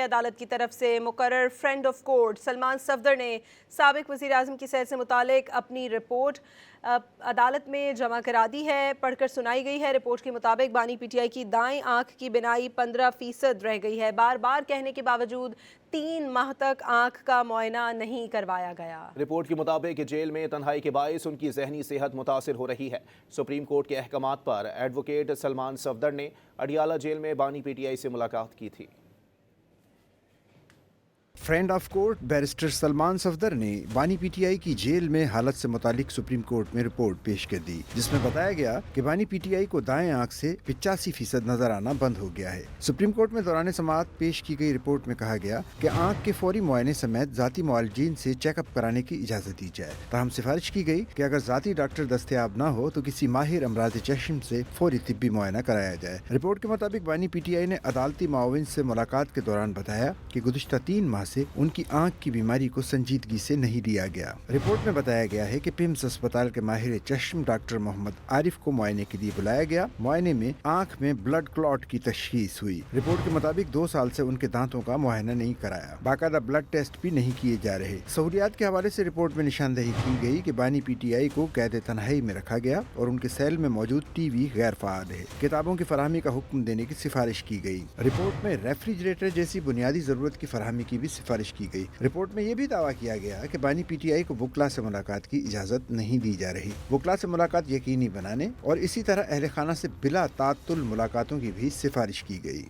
عدالت کی طرف سے مقرر friend of court Salman Safdar نے سابق وزیر اعظم کی صحت سے متعلق اپنی رپورٹ عدالت میں جمع کرا دی ہے، پڑھ کر سنائی گئی ہے۔ رپورٹ کے مطابق بانی پی ٹی آئی کی دائیں آنکھ کی بینائی 15% رہ گئی ہے۔ بار بار کہنے کے باوجود 3 ماہ تک آنکھ کا معائنہ نہیں کروایا گیا۔ رپورٹ کے مطابق جیل میں تنہائی کے باعث ان کی ذہنی صحت متاثر ہو رہی ہے۔ سپریم کورٹ کے احکامات پر ایڈوکیٹ سلمان صفدر نے اڈیالہ جیل میں بانی پی ٹی آئی سے ملاقات کی تھی۔ Friend of court barrister Salman Safdar نے بانی پی ٹی آئی کی جیل میں حالت سے متعلق سپریم کورٹ میں رپورٹ پیش کر دی، جس میں بتایا گیا کہ بانی پی ٹی آئی کو دائیں آنکھ سے 85% نظر آنا بند ہو گیا ہے۔ سپریم کورٹ میں دوران سماعت پیش کی گئی رپورٹ میں کہا گیا کہ آنکھ کے فوری معائنے سمیت ذاتی معالجین سے چیک اپ کرانے کی اجازت دی جائے، تاہم سفارش کی گئی کہ اگر ذاتی ڈاکٹر دستیاب نہ ہو تو کسی ماہر امراض چشم سے فوری طبی معائنہ کرایا جائے۔ رپورٹ کے مطابق بانی پی ٹی آئی نے عدالتی معاون سے ملاقات کے دوران بتایا کہ گزشتہ 3 ماہ سے ان کی آنکھ کی بیماری کو سنجیدگی سے نہیں لیا گیا۔ رپورٹ میں بتایا گیا ہے کہ پیمز اسپتال کے ماہر چشم ڈاکٹر محمد عارف کو معائنے کے لیے بلایا گیا۔ معائنے میں آنکھ میں بلڈ کلوٹ کی تشخیص ہوئی۔ رپورٹ کے مطابق 2 سال سے ان کے دانتوں کا معائنہ نہیں کرایا، باقاعدہ بلڈ ٹیسٹ بھی نہیں کیے جا رہے۔ سہولیات کے حوالے سے رپورٹ میں نشاندہی کی گئی کہ بانی پی ٹی آئی کو قید تنہائی میں رکھا گیا اور ان کے سیل میں موجود ٹی وی غیر فعال ہے۔ کتابوں کی فراہمی کا حکم دینے کی سفارش کی گئی۔ رپورٹ میں ریفریجریٹر جیسی بنیادی ضرورت کی فراہمی کی بھی سفارش کی گئی۔ رپورٹ میں یہ بھی دعویٰ کیا گیا کہ بانی پی ٹی آئی کو وکلا سے ملاقات کی اجازت نہیں دی جا رہی۔ وکلا سے ملاقات یقینی بنانے اور اسی طرح اہل خانہ سے بلا تعطل ملاقاتوں کی بھی سفارش کی گئی۔